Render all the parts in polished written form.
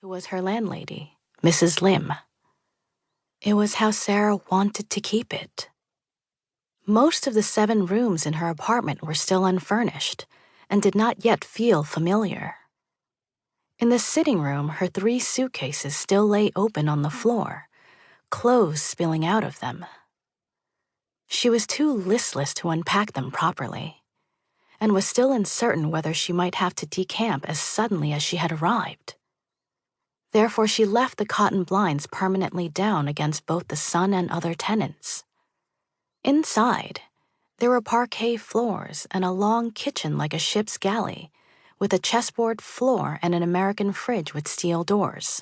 was her landlady, Mrs. Lim. It was how Sarah wanted to keep it. Most of the 7 rooms in her apartment were still unfurnished and did not yet feel familiar. In the sitting room, her 3 suitcases still lay open on the floor, clothes spilling out of them. She was too listless to unpack them properly, and was still uncertain whether she might have to decamp as suddenly as she had arrived. Therefore, she left the cotton blinds permanently down against both the sun and other tenants. Inside, there were parquet floors and a long kitchen like a ship's galley, with a chessboard floor and an American fridge with steel doors.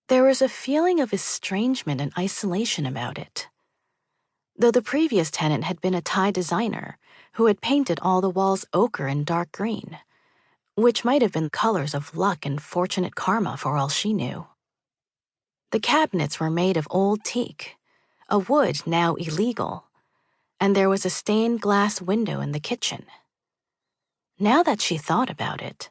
There was a feeling of estrangement and isolation about it. Though the previous tenant had been a Thai designer who had painted all the walls ochre and dark green, which might have been colors of luck and fortunate karma for all she knew. The cabinets were made of old teak, a wood now illegal, and there was a stained glass window in the kitchen. Now that she thought about it,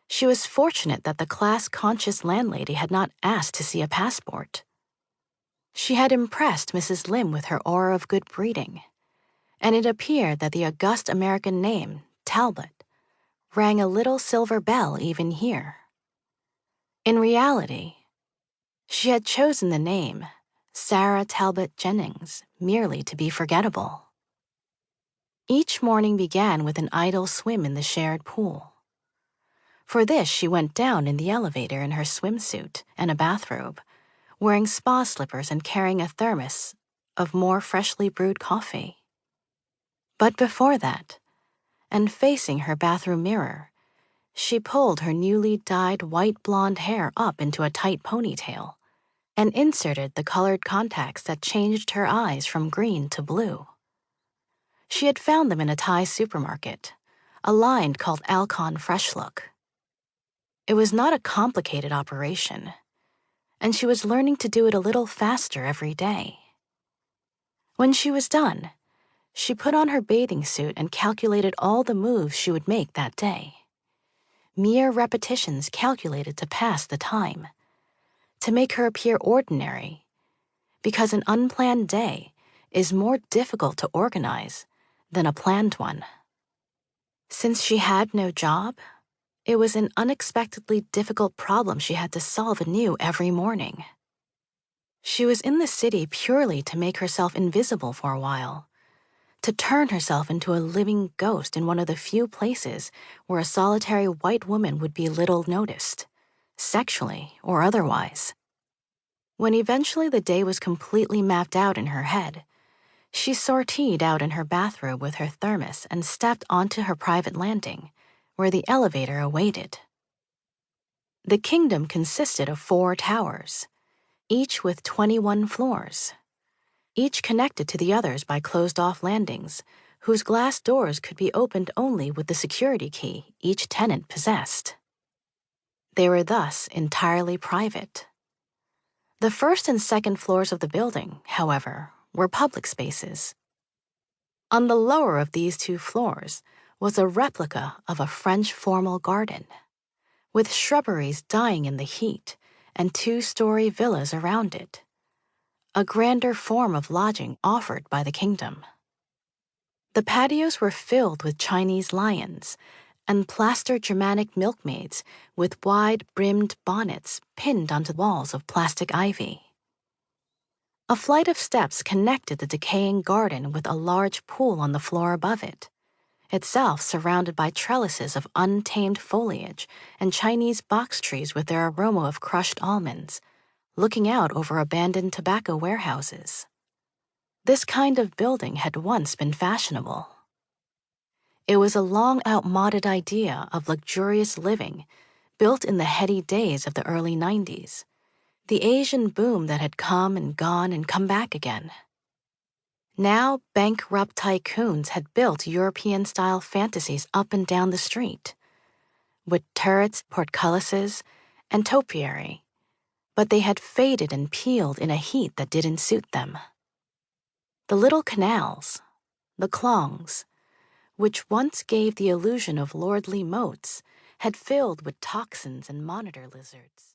she was fortunate that the class-conscious landlady had not asked to see a passport. She had impressed Mrs. Lim with her aura of good breeding, and it appeared that the august American name, Talbot, rang a little silver bell even here. In reality, she had chosen the name Sarah Talbot Jennings merely to be forgettable. Each morning began with an idle swim in the shared pool. For this, she went down in the elevator in her swimsuit and a bathrobe, wearing spa slippers and carrying a thermos of more freshly brewed coffee. But before that, and facing her bathroom mirror, she pulled her newly dyed white blonde hair up into a tight ponytail and inserted the colored contacts that changed her eyes from green to blue. She had found them in a Thai supermarket, a line called Alcon Fresh Look. It was not a complicated operation, and she was learning to do it a little faster every day. When she was done, she put on her bathing suit and calculated all the moves she would make that day. Mere repetitions calculated to pass the time, to make her appear ordinary, because an unplanned day is more difficult to organize than a planned one. Since she had no job, it was an unexpectedly difficult problem she had to solve anew every morning. She was in the city purely to make herself invisible for a while, to turn herself into a living ghost in one of the few places where a solitary white woman would be little noticed, sexually or otherwise. When eventually the day was completely mapped out in her head, she sortied out in her bathrobe with her thermos and stepped onto her private landing, where the elevator awaited. The kingdom consisted of 4 towers, each with 21 floors, each connected to the others by closed-off landings, whose glass doors could be opened only with the security key each tenant possessed. They were thus entirely private. The first and second floors of the building, however, were public spaces. On the lower of these 2 floors was a replica of a French formal garden, with shrubberies dying in the heat and 2-story villas around it, a grander form of lodging offered by the kingdom. The patios were filled with Chinese lions and plaster Germanic milkmaids with wide-brimmed bonnets pinned onto walls of plastic ivy. A flight of steps connected the decaying garden with a large pool on the floor above it, itself surrounded by trellises of untamed foliage and Chinese box trees with their aroma of crushed almonds, looking out over abandoned tobacco warehouses. This kind of building had once been fashionable. It was a long outmoded idea of luxurious living built in the heady days of the early 90s, the Asian boom that had come and come back again. Now bankrupt tycoons had built European-style fantasies up and down the street, with turrets, portcullises, and topiary, but they had faded and peeled in a heat that didn't suit them. The little canals, the klongs, which once gave the illusion of lordly moats, had filled with toxins and monitor lizards.